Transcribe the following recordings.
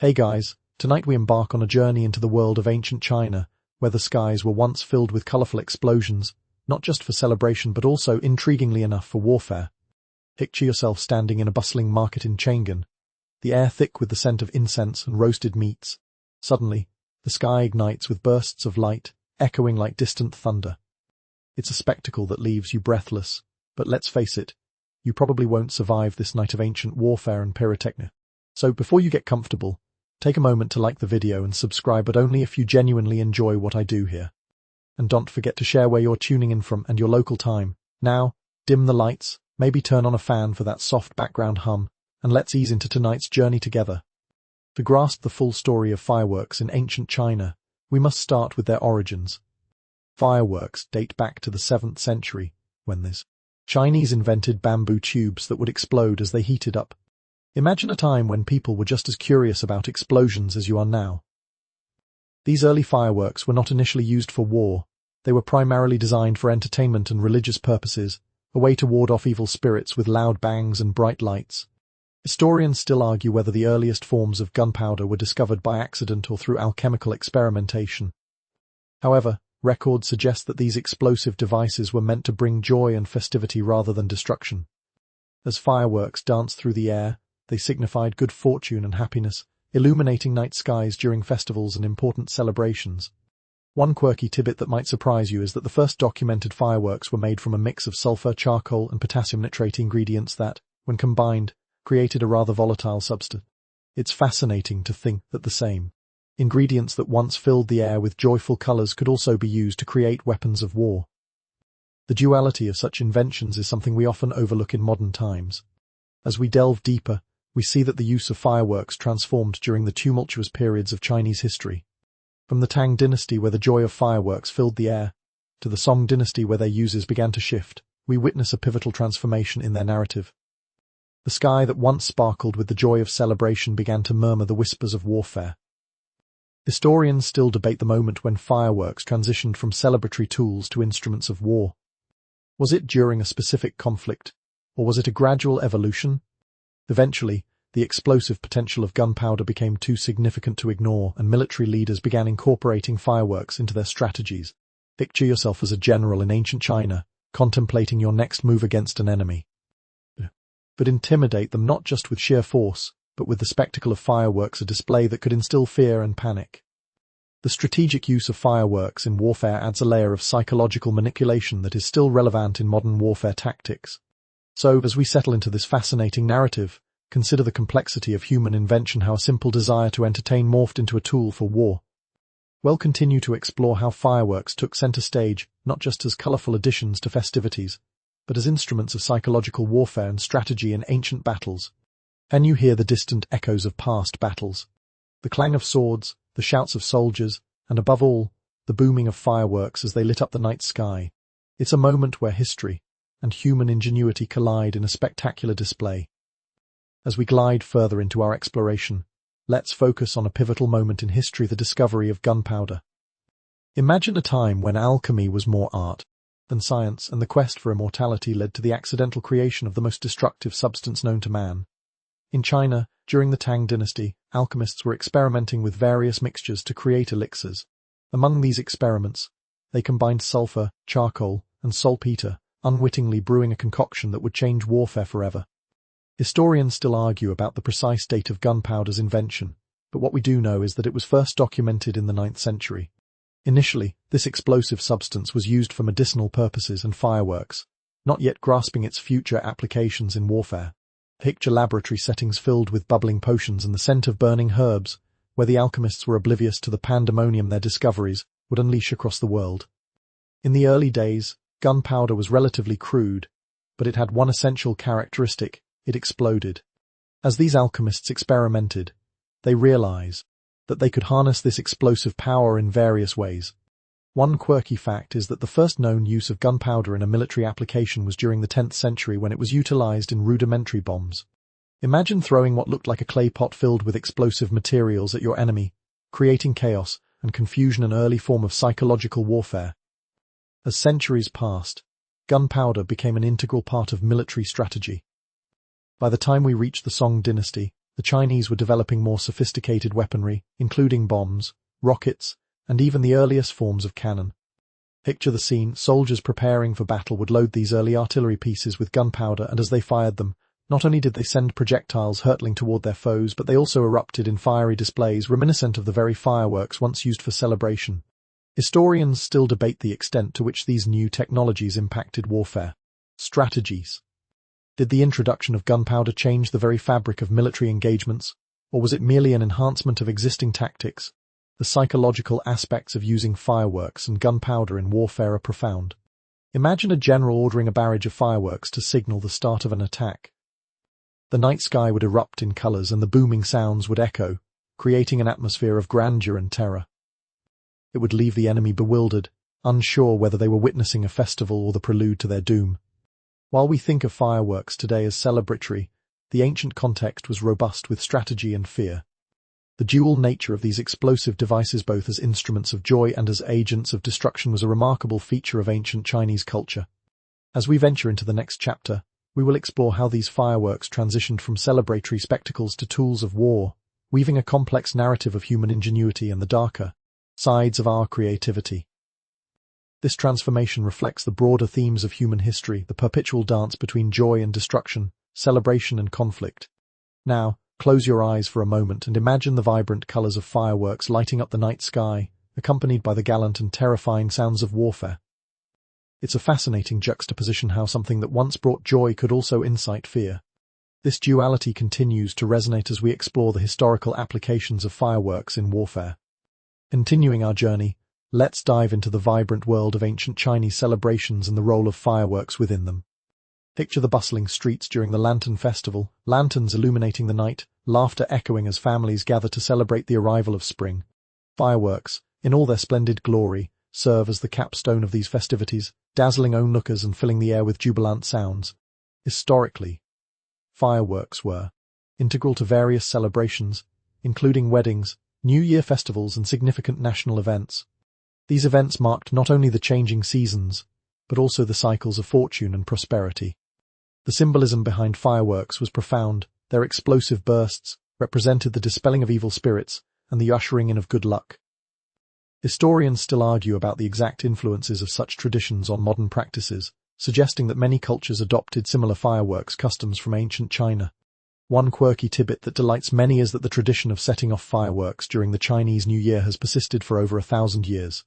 Hey guys, tonight we embark on a journey into the world of ancient China, where the skies were once filled with colorful explosions, not just for celebration but also, intriguingly enough, for warfare. Picture yourself standing in a bustling market in Chang'an, the air thick with the scent of incense and roasted meats. Suddenly, the sky ignites with bursts of light, echoing like distant thunder. It's a spectacle that leaves you breathless, but let's face it, you probably won't survive this night of ancient warfare and pyrotechnics. So before you get comfortable, take a moment to like the video and subscribe, but only if you genuinely enjoy what I do here. And don't forget to share where you're tuning in from and your local time. Now, dim the lights, maybe turn on a fan for that soft background hum, and let's ease into tonight's journey together. To grasp the full story of fireworks in ancient China, we must start with their origins. Fireworks date back to the 7th century, when the Chinese invented bamboo tubes that would explode as they heated up. Imagine a time when people were just as curious about explosions as you are now. These early fireworks were not initially used for war. They were primarily designed for entertainment and religious purposes, a way to ward off evil spirits with loud bangs and bright lights. Historians still argue whether the earliest forms of gunpowder were discovered by accident or through alchemical experimentation. However, records suggest that these explosive devices were meant to bring joy and festivity rather than destruction. As fireworks danced through the air, they signified good fortune and happiness, illuminating night skies during festivals and important celebrations. One quirky tidbit that might surprise you is that the first documented fireworks were made from a mix of sulfur, charcoal, and potassium nitrate ingredients that, when combined, created a rather volatile substance. It's fascinating to think that the same ingredients that once filled the air with joyful colors could also be used to create weapons of war. The duality of such inventions is something we often overlook in modern times. As we delve deeper, we see that the use of fireworks transformed during the tumultuous periods of Chinese history. From the Tang dynasty, where the joy of fireworks filled the air, to the Song dynasty, where their uses began to shift, we witness a pivotal transformation in their narrative. The sky that once sparkled with the joy of celebration began to murmur the whispers of warfare. Historians still debate the moment when fireworks transitioned from celebratory tools to instruments of war. Was it during a specific conflict, or was it a gradual evolution? Eventually, the explosive potential of gunpowder became too significant to ignore, and military leaders began incorporating fireworks into their strategies. Picture yourself as a general in ancient China, contemplating your next move against an enemy. But intimidate them not just with sheer force, but with the spectacle of fireworks, a display that could instill fear and panic. The strategic use of fireworks in warfare adds a layer of psychological manipulation that is still relevant in modern warfare tactics. So, as we settle into this fascinating narrative, consider the complexity of human invention, how a simple desire to entertain morphed into a tool for war. We'll continue to explore how fireworks took center stage, not just as colorful additions to festivities, but as instruments of psychological warfare and strategy in ancient battles. Can you hear the distant echoes of past battles? The clang of swords, the shouts of soldiers, and above all, the booming of fireworks as they lit up the night sky. It's a moment where history and human ingenuity collide in a spectacular display. As we glide further into our exploration, let's focus on a pivotal moment in history: the discovery of gunpowder. Imagine a time when alchemy was more art than science, and the quest for immortality led to the accidental creation of the most destructive substance known to man. In China, during the Tang dynasty, alchemists were experimenting with various mixtures to create elixirs. Among these experiments, they combined sulfur, charcoal, and saltpeter, unwittingly brewing a concoction that would change warfare forever. Historians still argue about the precise date of gunpowder's invention, but what we do know is that it was first documented in the 9th century. Initially, this explosive substance was used for medicinal purposes and fireworks, not yet grasping its future applications in warfare. Picture laboratory settings filled with bubbling potions and the scent of burning herbs, where the alchemists were oblivious to the pandemonium their discoveries would unleash across the world. In the early days, gunpowder was relatively crude, but it had one essential characteristic: it exploded. As these alchemists experimented, they realized that they could harness this explosive power in various ways. One quirky fact is that the first known use of gunpowder in a military application was during the 10th century, when it was utilized in rudimentary bombs. Imagine throwing what looked like a clay pot filled with explosive materials at your enemy, creating chaos and confusion, an early form of psychological warfare. As centuries passed, gunpowder became an integral part of military strategy. By the time we reach the Song dynasty, The Chinese were developing more sophisticated weaponry, including bombs, rockets, and even the earliest forms of cannon. Picture the scene: soldiers preparing for battle would load these early artillery pieces with gunpowder, and as they fired them, not only did they send projectiles hurtling toward their foes, but they also erupted in fiery displays reminiscent of the very fireworks once used for celebration. Historians still debate the extent to which these new technologies impacted warfare strategies. Did the introduction of gunpowder change the very fabric of military engagements, or was it merely an enhancement of existing tactics? The psychological aspects of using fireworks and gunpowder in warfare are profound. Imagine a general ordering a barrage of fireworks to signal the start of an attack. The night sky would erupt in colors and the booming sounds would echo, creating an atmosphere of grandeur and terror. It would leave the enemy bewildered, unsure whether they were witnessing a festival or the prelude to their doom. While we think of fireworks today as celebratory, the ancient context was robust with strategy and fear. The dual nature of these explosive devices, both as instruments of joy and as agents of destruction, was a remarkable feature of ancient Chinese culture. As we venture into the next chapter, we will explore how these fireworks transitioned from celebratory spectacles to tools of war, weaving a complex narrative of human ingenuity and the darker sides of our creativity. This transformation reflects the broader themes of human history, the perpetual dance between joy and destruction, celebration and conflict. Now, close your eyes for a moment and imagine the vibrant colors of fireworks lighting up the night sky, accompanied by the gallant and terrifying sounds of warfare. It's a fascinating juxtaposition how something that once brought joy could also incite fear. This duality continues to resonate as we explore the historical applications of fireworks in warfare. Continuing our journey, let's dive into the vibrant world of ancient Chinese celebrations and the role of fireworks within them. Picture the bustling streets during the Lantern Festival, lanterns illuminating the night, laughter echoing as families gather to celebrate the arrival of spring. Fireworks, in all their splendid glory, serve as the capstone of these festivities, dazzling onlookers and filling the air with jubilant sounds. Historically, fireworks were integral to various celebrations, including weddings, New Year festivals, and significant national events. These events marked not only the changing seasons, but also the cycles of fortune and prosperity. The symbolism behind fireworks was profound. Their explosive bursts represented the dispelling of evil spirits and the ushering in of good luck. Historians still argue about the exact influences of such traditions on modern practices, suggesting that many cultures adopted similar fireworks customs from ancient China. One quirky tidbit that delights many is that the tradition of setting off fireworks during the Chinese New Year has persisted for over 1,000 years.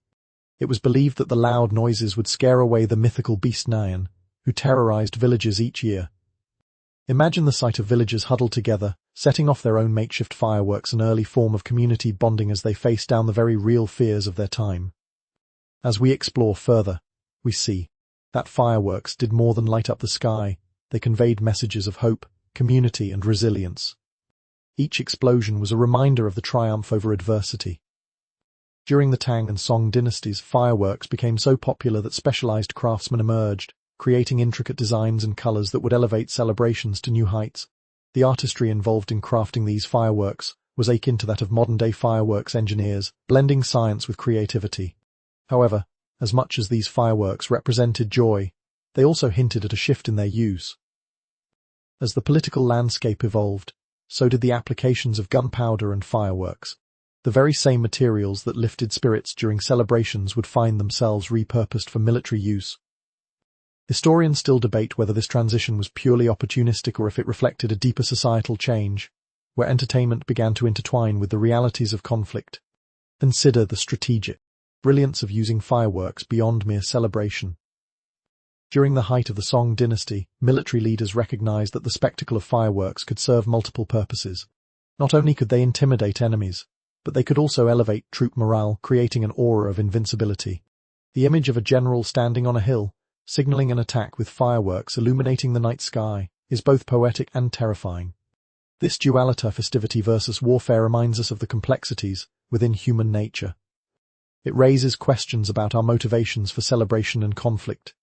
It was believed that the loud noises would scare away the mythical beast Chang'an, who terrorized villages each year. Imagine the sight of villagers huddled together, setting off their own makeshift fireworks, an early form of community bonding as they face down the very real fears of their time. As we explore further, we see that fireworks did more than light up the sky. They conveyed messages of hope, community, and resilience. Each explosion was a reminder of the triumph over adversity. During the Tang and Song dynasties, fireworks became so popular that specialized craftsmen emerged, creating intricate designs and colors that would elevate celebrations to new heights. The artistry involved in crafting these fireworks was akin to that of modern-day fireworks engineers, blending science with creativity. However, as much as these fireworks represented joy, they also hinted at a shift in their use. As the political landscape evolved, so did the applications of gunpowder and fireworks. The very same materials that lifted spirits during celebrations would find themselves repurposed for military use. Historians still debate whether this transition was purely opportunistic or if it reflected a deeper societal change, where entertainment began to intertwine with the realities of conflict. Consider the strategic brilliance of using fireworks beyond mere celebration. During the height of the Song dynasty, military leaders recognized that the spectacle of fireworks could serve multiple purposes. Not only could they intimidate enemies, but they could also elevate troop morale, creating an aura of invincibility. The image of a general standing on a hill, signaling an attack with fireworks illuminating the night sky, is both poetic and terrifying. This duality, festivity versus warfare, reminds us of the complexities within human nature. It raises questions about our motivations for celebration and conflict.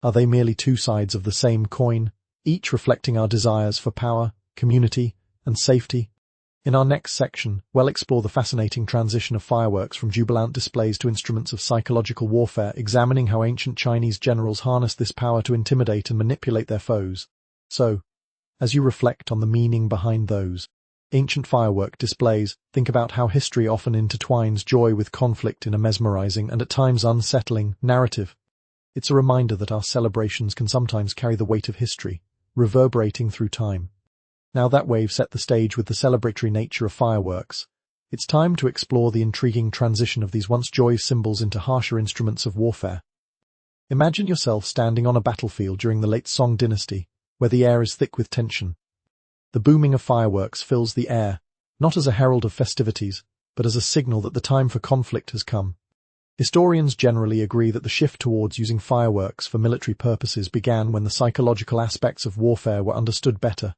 Are they merely two sides of the same coin, each reflecting our desires for power, community, and safety? In our next section, we'll explore the fascinating transition of fireworks from jubilant displays to instruments of psychological warfare, examining how ancient Chinese generals harnessed this power to intimidate and manipulate their foes. So, as you reflect on the meaning behind those Ancient firework displays, think about how history often intertwines joy with conflict in a mesmerizing and at times unsettling narrative. It's a reminder that our celebrations can sometimes carry the weight of history, reverberating through time. Now that we've set the stage with the celebratory nature of fireworks, it's time to explore the intriguing transition of these once joy symbols into harsher instruments of warfare. Imagine yourself standing on a battlefield during the late Song dynasty, where the air is thick with tension. The booming of fireworks fills the air, not as a herald of festivities, but as a signal that the time for conflict has come. Historians generally agree that the shift towards using fireworks for military purposes began when the psychological aspects of warfare were understood better.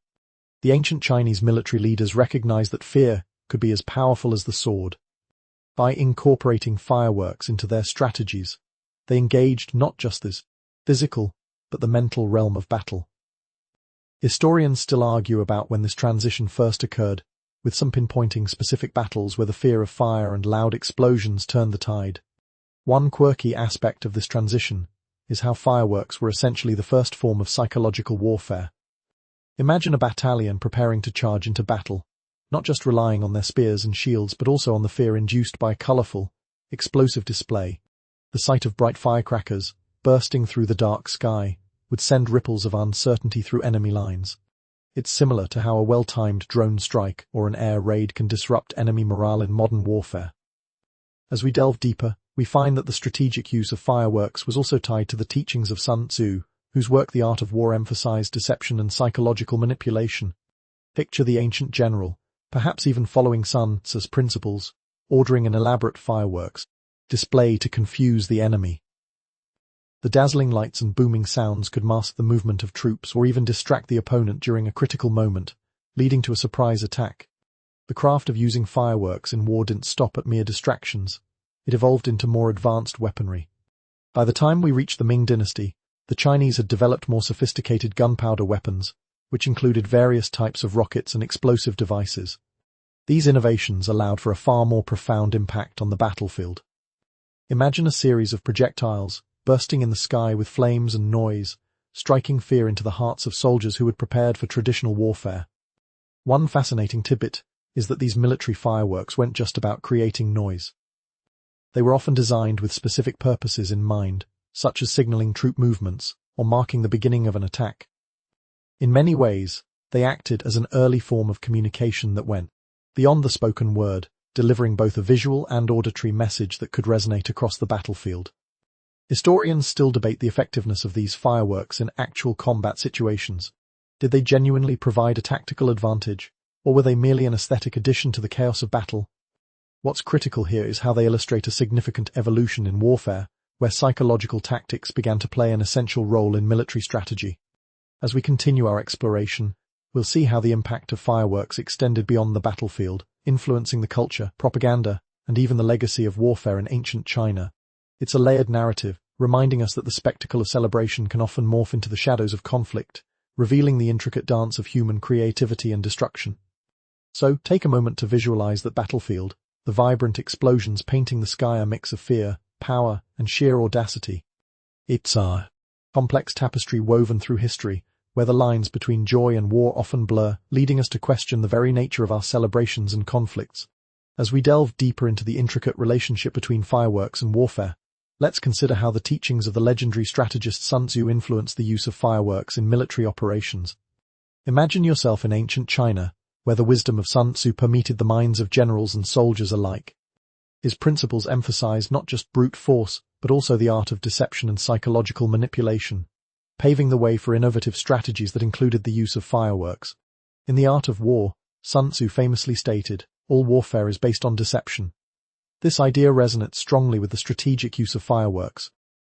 The ancient Chinese military leaders recognized that fear could be as powerful as the sword. By incorporating fireworks into their strategies, they engaged not just this physical, but the mental realm of battle. Historians still argue about when this transition first occurred, with some pinpointing specific battles where the fear of fire and loud explosions turned the tide. One quirky aspect of this transition is how fireworks were essentially the first form of psychological warfare. Imagine a battalion preparing to charge into battle, not just relying on their spears and shields but also on the fear induced by a colorful, explosive display. The sight of bright firecrackers, bursting through the dark sky, would send ripples of uncertainty through enemy lines. It's similar to how a well-timed drone strike or an air raid can disrupt enemy morale in modern warfare. As we delve deeper, we find that the strategic use of fireworks was also tied to the teachings of Sun Tzu, whose work The Art of War emphasized deception and psychological manipulation. Picture the ancient general, perhaps even following Sun Tzu's principles, ordering an elaborate fireworks display to confuse the enemy. The dazzling lights and booming sounds could mask the movement of troops or even distract the opponent during a critical moment, leading to a surprise attack. The craft of using fireworks in war didn't stop at mere distractions. It evolved into more advanced weaponry. By the time we reached the Ming dynasty, the Chinese had developed more sophisticated gunpowder weapons, which included various types of rockets and explosive devices. These innovations allowed for a far more profound impact on the battlefield. Imagine a series of projectiles, bursting in the sky with flames and noise, striking fear into the hearts of soldiers who had prepared for traditional warfare. One fascinating tidbit is that these military fireworks weren't just about creating noise. They were often designed with specific purposes in mind, such as signaling troop movements or marking the beginning of an attack. In many ways, they acted as an early form of communication that went beyond the spoken word, delivering both a visual and auditory message that could resonate across the battlefield. Historians still debate the effectiveness of these fireworks in actual combat situations. Did they genuinely provide a tactical advantage, or were they merely an aesthetic addition to the chaos of battle? What's critical here is how they illustrate a significant evolution in warfare, where psychological tactics began to play an essential role in military strategy. As we continue our exploration, we'll see how the impact of fireworks extended beyond the battlefield, influencing the culture, propaganda, and even the legacy of warfare in ancient China. It's a layered narrative, reminding us that the spectacle of celebration can often morph into the shadows of conflict, revealing the intricate dance of human creativity and destruction. So, take a moment to visualize that battlefield, the vibrant explosions painting the sky a mix of fear, power, and sheer audacity. It's a complex tapestry woven through history, where the lines between joy and war often blur, leading us to question the very nature of our celebrations and conflicts. As we delve deeper into the intricate relationship between fireworks and warfare, let's consider how the teachings of the legendary strategist Sun Tzu influenced the use of fireworks in military operations. Imagine yourself in ancient China, where the wisdom of Sun Tzu permeated the minds of generals and soldiers alike. His principles emphasized not just brute force, but also the art of deception and psychological manipulation, paving the way for innovative strategies that included the use of fireworks. In The Art of War, Sun Tzu famously stated, "All warfare is based on deception." This idea resonates strongly with the strategic use of fireworks.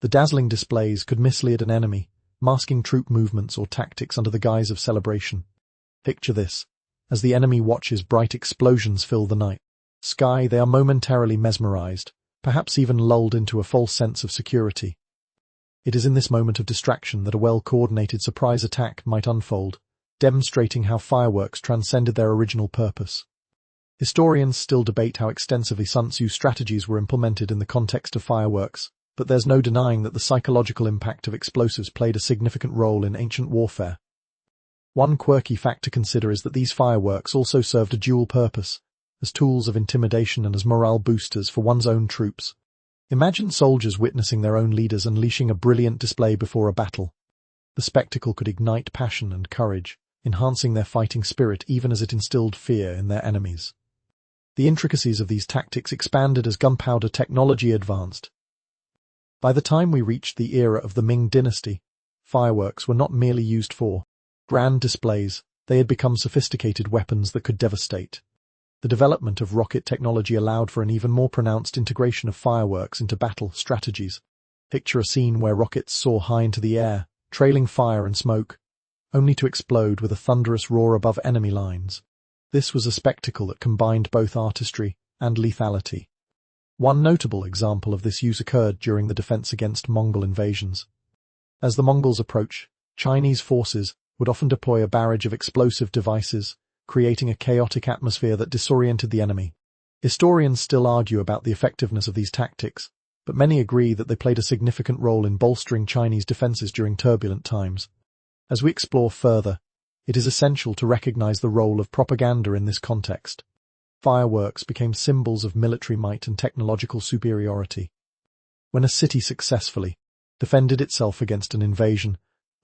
The dazzling displays could mislead an enemy, masking troop movements or tactics under the guise of celebration. Picture this. As the enemy watches bright explosions fill the night sky, they are momentarily mesmerized, perhaps even lulled into a false sense of security. It is in this moment of distraction that a well-coordinated surprise attack might unfold, demonstrating how fireworks transcended their original purpose. Historians still debate how extensively Sun Tzu's strategies were implemented in the context of fireworks, but there's no denying that the psychological impact of explosives played a significant role in ancient warfare. One quirky fact to consider is that these fireworks also served a dual purpose, as tools of intimidation and as morale boosters for one's own troops. Imagine soldiers witnessing their own leaders unleashing a brilliant display before a battle. The spectacle could ignite passion and courage, enhancing their fighting spirit even as it instilled fear in their enemies. The intricacies of these tactics expanded as gunpowder technology advanced. By the time we reached the era of the Ming dynasty, fireworks were not merely used for grand displays, they had become sophisticated weapons that could devastate. The development of rocket technology allowed for an even more pronounced integration of fireworks into battle strategies. Picture a scene where rockets soar high into the air, trailing fire and smoke, only to explode with a thunderous roar above enemy lines. This was a spectacle that combined both artistry and lethality. One notable example of this use occurred during the defense against Mongol invasions. As the Mongols approached, Chinese forces would often deploy a barrage of explosive devices, creating a chaotic atmosphere that disoriented the enemy. Historians still argue about the effectiveness of these tactics, but many agree that they played a significant role in bolstering Chinese defenses during turbulent times. As we explore further, it is essential to recognize the role of propaganda in this context. Fireworks became symbols of military might and technological superiority. When a city successfully defended itself against an invasion,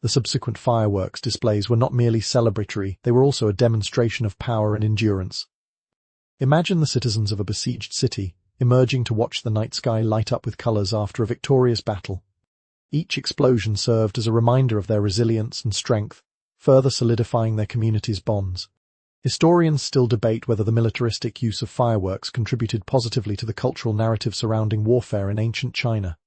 the subsequent fireworks displays were not merely celebratory, they were also a demonstration of power and endurance. Imagine the citizens of a besieged city emerging to watch the night sky light up with colors after a victorious battle. Each explosion served as a reminder of their resilience and strength, further solidifying their community's bonds. Historians still debate whether the militaristic use of fireworks contributed positively to the cultural narrative surrounding warfare in ancient China.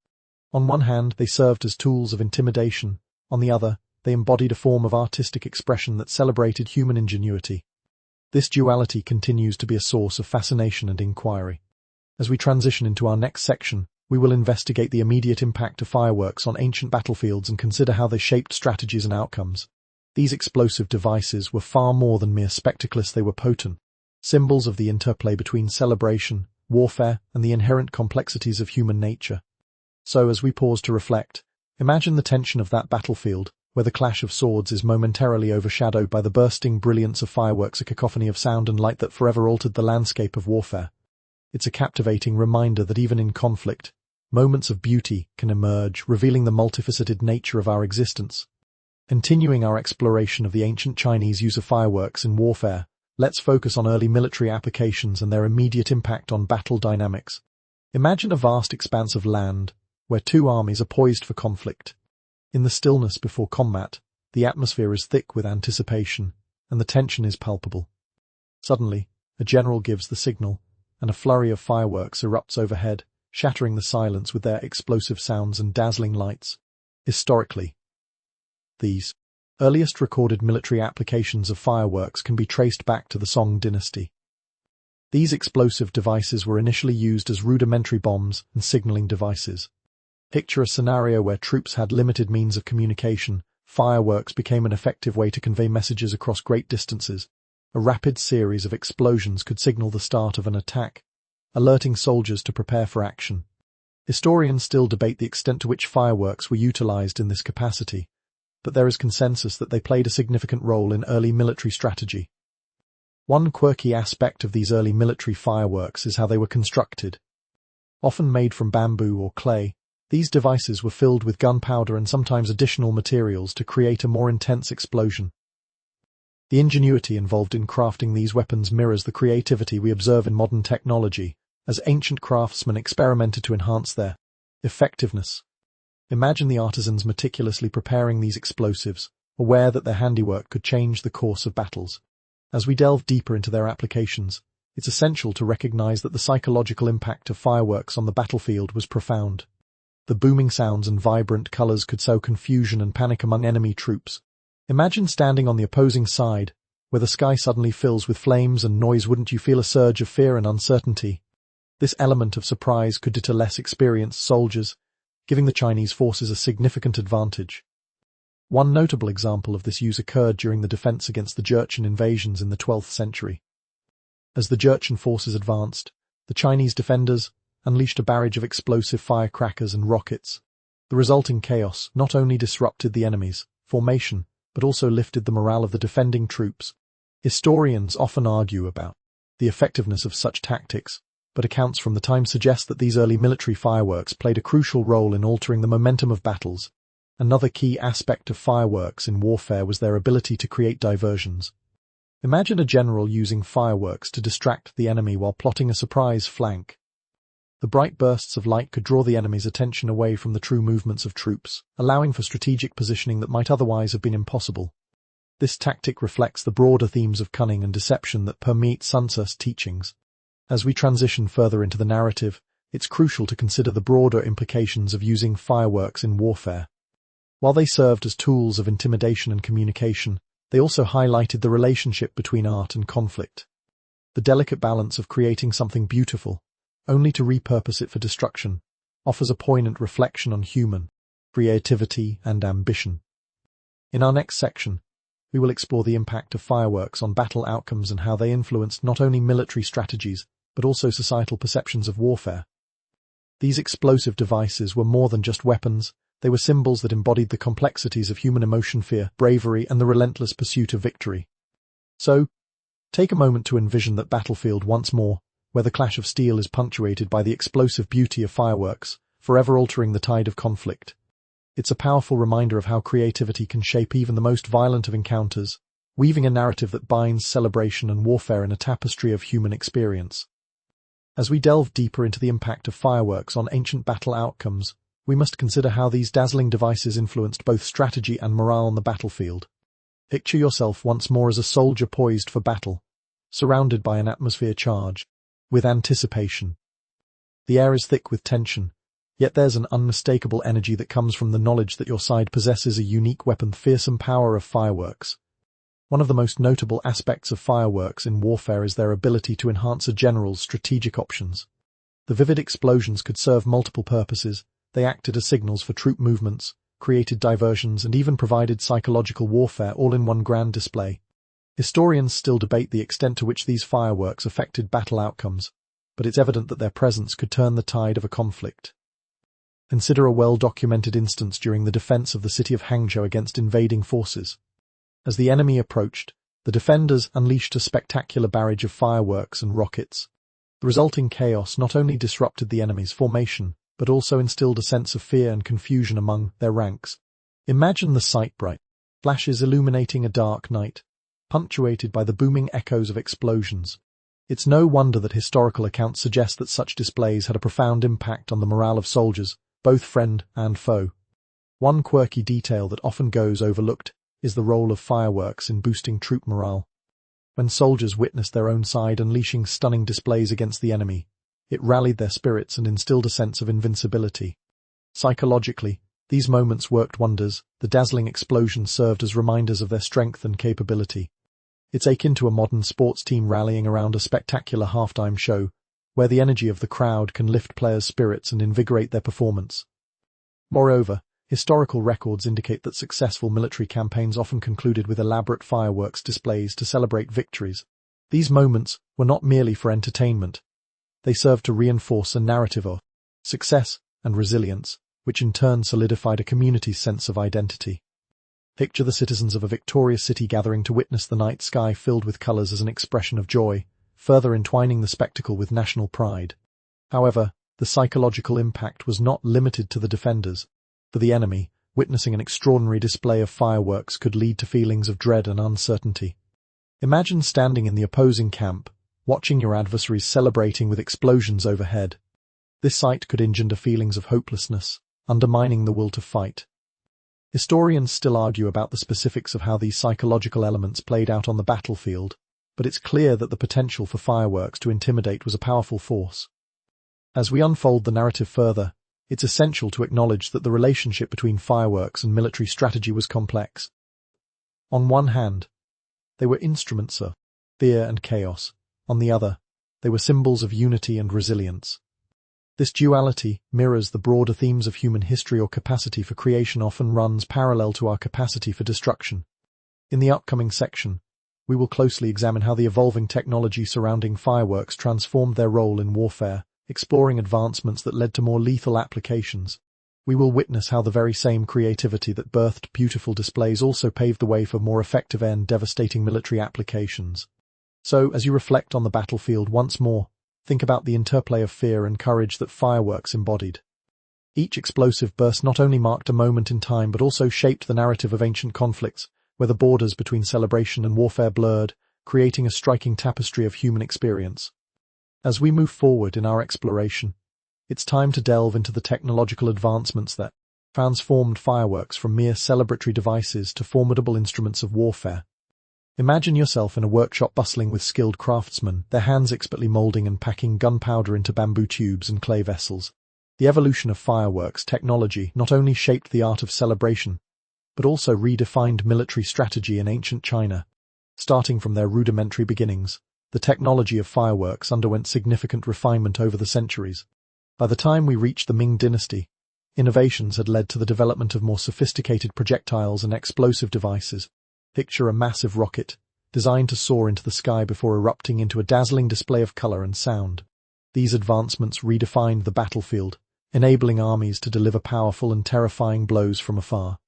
On one hand, they served as tools of intimidation. On the other, they embodied a form of artistic expression that celebrated human ingenuity. This duality continues to be a source of fascination and inquiry. As we transition into our next section, we will investigate the immediate impact of fireworks on ancient battlefields and consider how they shaped strategies and outcomes. These explosive devices were far more than mere spectacles, they were potent symbols of the interplay between celebration, warfare, and the inherent complexities of human nature. So, as we pause to reflect, imagine the tension of that battlefield, where the clash of swords is momentarily overshadowed by the bursting brilliance of fireworks, a cacophony of sound and light that forever altered the landscape of warfare. It's a captivating reminder that even in conflict, moments of beauty can emerge, revealing the multifaceted nature of our existence. Continuing our exploration of the ancient Chinese use of fireworks in warfare, let's focus on early military applications and their immediate impact on battle dynamics. Imagine a vast expanse of land, where two armies are poised for conflict. In the stillness before combat, the atmosphere is thick with anticipation, and the tension is palpable. Suddenly, a general gives the signal, and a flurry of fireworks erupts overhead, shattering the silence with their explosive sounds and dazzling lights. Historically, these earliest recorded military applications of fireworks can be traced back to the Song dynasty. These explosive devices were initially used as rudimentary bombs and signaling devices. Picture a scenario where troops had limited means of communication. Fireworks became an effective way to convey messages across great distances. A rapid series of explosions could signal the start of an attack, alerting soldiers to prepare for action. Historians still debate the extent to which fireworks were utilized in this capacity, but there is consensus that they played a significant role in early military strategy. One quirky aspect of these early military fireworks is how they were constructed. Often made from bamboo or clay, these devices were filled with gunpowder and sometimes additional materials to create a more intense explosion. The ingenuity involved in crafting these weapons mirrors the creativity we observe in modern technology, as ancient craftsmen experimented to enhance their effectiveness. Imagine the artisans meticulously preparing these explosives, aware that their handiwork could change the course of battles. As we delve deeper into their applications, it's essential to recognize that the psychological impact of fireworks on the battlefield was profound. The booming sounds and vibrant colors could sow confusion and panic among enemy troops. Imagine standing on the opposing side, where the sky suddenly fills with flames and noise. Wouldn't you feel a surge of fear and uncertainty? This element of surprise could deter less experienced soldiers, giving the Chinese forces a significant advantage. One notable example of this use occurred during the defense against the Jurchen invasions in the 12th century. As the Jurchen forces advanced, the Chinese defenders unleashed a barrage of explosive firecrackers and rockets. The resulting chaos not only disrupted the enemy's formation, but also lifted the morale of the defending troops. Historians often argue about the effectiveness of such tactics, but accounts from the time suggest that these early military fireworks played a crucial role in altering the momentum of battles. Another key aspect of fireworks in warfare was their ability to create diversions. Imagine a general using fireworks to distract the enemy while plotting a surprise flank. The bright bursts of light could draw the enemy's attention away from the true movements of troops, allowing for strategic positioning that might otherwise have been impossible. This tactic reflects the broader themes of cunning and deception that permeate Sun Tzu's teachings. As we transition further into the narrative, it's crucial to consider the broader implications of using fireworks in warfare. While they served as tools of intimidation and communication, they also highlighted the relationship between art and conflict. The delicate balance of creating something beautiful, only to repurpose it for destruction, offers a poignant reflection on human creativity and ambition. In our next section, we will explore the impact of fireworks on battle outcomes and how they influenced not only military strategies, but also societal perceptions of warfare. These explosive devices were more than just weapons. They were symbols that embodied the complexities of human emotion, fear, bravery, and the relentless pursuit of victory. So, take a moment to envision that battlefield once more, where the clash of steel is punctuated by the explosive beauty of fireworks, forever altering the tide of conflict. It's a powerful reminder of how creativity can shape even the most violent of encounters, weaving a narrative that binds celebration and warfare in a tapestry of human experience. As we delve deeper into the impact of fireworks on ancient battle outcomes, we must consider how these dazzling devices influenced both strategy and morale on the battlefield. Picture yourself once more as a soldier poised for battle, surrounded by an atmosphere charged with anticipation. The air is thick with tension, yet there's an unmistakable energy that comes from the knowledge that your side possesses a unique weapon. The fearsome power of fireworks. One of the most notable aspects of fireworks in warfare is their ability to enhance a general's strategic options. The vivid explosions could serve multiple purposes. They acted as signals for troop movements, created diversions, and even provided psychological warfare all in one grand display. Historians still debate the extent to which these fireworks affected battle outcomes, but it's evident that their presence could turn the tide of a conflict. Consider a well-documented instance during the defense of the city of Hangzhou against invading forces. As the enemy approached, the defenders unleashed a spectacular barrage of fireworks and rockets. The resulting chaos not only disrupted the enemy's formation, but also instilled a sense of fear and confusion among their ranks. Imagine the sight: bright flashes illuminating a dark night, punctuated by the booming echoes of explosions. It's no wonder that historical accounts suggest that such displays had a profound impact on the morale of soldiers, both friend and foe. One quirky detail that often goes overlooked is the role of fireworks in boosting troop morale. When soldiers witnessed their own side unleashing stunning displays against the enemy, it rallied their spirits and instilled a sense of invincibility. Psychologically, these moments worked wonders. The dazzling explosions served as reminders of their strength and capability. It's akin to a modern sports team rallying around a spectacular halftime show, where the energy of the crowd can lift players' spirits and invigorate their performance. Moreover, historical records indicate that successful military campaigns often concluded with elaborate fireworks displays to celebrate victories. These moments were not merely for entertainment. They served to reinforce a narrative of success and resilience, which in turn solidified a community's sense of identity. Picture the citizens of a victorious city gathering to witness the night sky filled with colors as an expression of joy, further entwining the spectacle with national pride. However, the psychological impact was not limited to the defenders. For the enemy, witnessing an extraordinary display of fireworks could lead to feelings of dread and uncertainty. Imagine standing in the opposing camp, watching your adversaries celebrating with explosions overhead. This sight could engender feelings of hopelessness, undermining the will to fight. Historians still argue about the specifics of how these psychological elements played out on the battlefield, but it's clear that the potential for fireworks to intimidate was a powerful force. As we unfold the narrative further, it's essential to acknowledge that the relationship between fireworks and military strategy was complex. On one hand, they were instruments of fear and chaos. On the other, they were symbols of unity and resilience. This duality mirrors the broader themes of human history. Our capacity for creation often runs parallel to our capacity for destruction. In the upcoming section, we will closely examine how the evolving technology surrounding fireworks transformed their role in warfare, exploring advancements that led to more lethal applications. we will witness how the very same creativity that birthed beautiful displays also paved the way for more effective and devastating military applications. So, as you reflect on the battlefield once more, think about the interplay of fear and courage that fireworks embodied. Each explosive burst not only marked a moment in time but also shaped the narrative of ancient conflicts, where the borders between celebration and warfare blurred, creating a striking tapestry of human experience. As we move forward in our exploration, it's time to delve into the technological advancements that transformed fireworks from mere celebratory devices to formidable instruments of warfare. Imagine yourself in a workshop bustling with skilled craftsmen, their hands expertly molding and packing gunpowder into bamboo tubes and clay vessels. The evolution of fireworks technology not only shaped the art of celebration, but also redefined military strategy in ancient China. Starting from their rudimentary beginnings, the technology of fireworks underwent significant refinement over the centuries. By the time we reached the Ming dynasty, innovations had led to the development of more sophisticated projectiles and explosive devices. Picture a massive rocket, designed to soar into the sky before erupting into a dazzling display of color and sound. These advancements redefined the battlefield, enabling armies to deliver powerful and terrifying blows from afar.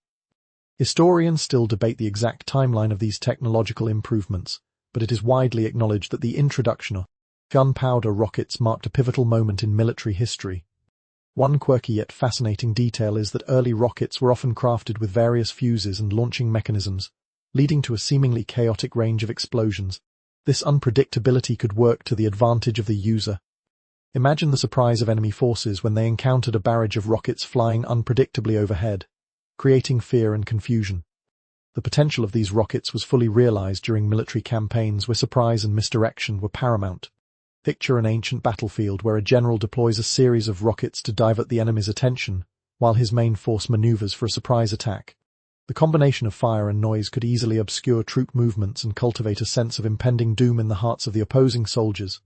Historians still debate the exact timeline of these technological improvements, but it is widely acknowledged that the introduction of gunpowder rockets marked a pivotal moment in military history. One quirky yet fascinating detail is that early rockets were often crafted with various fuses and launching mechanisms, leading to a seemingly chaotic range of explosions. This unpredictability could work to the advantage of the user. Imagine the surprise of enemy forces when they encountered a barrage of rockets flying unpredictably overhead, creating fear and confusion. The potential of these rockets was fully realized during military campaigns where surprise and misdirection were paramount. Picture an ancient battlefield where a general deploys a series of rockets to divert the enemy's attention, while his main force maneuvers for a surprise attack. The combination of fire and noise could easily obscure troop movements and cultivate a sense of impending doom in the hearts of the opposing soldiers.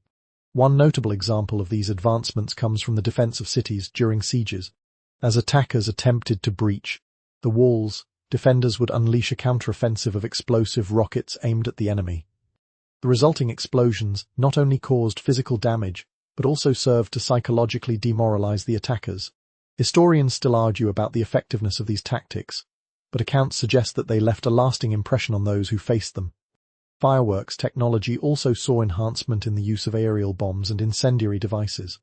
One notable example of these advancements comes from the defense of cities during sieges. As attackers attempted to breach the walls, defenders would unleash a counteroffensive of explosive rockets aimed at the enemy. The resulting explosions not only caused physical damage, but also served to psychologically demoralize the attackers. Historians still argue about the effectiveness of these tactics, but accounts suggest that they left a lasting impression on those who faced them. Fireworks technology also saw enhancement in the use of aerial bombs and incendiary devices.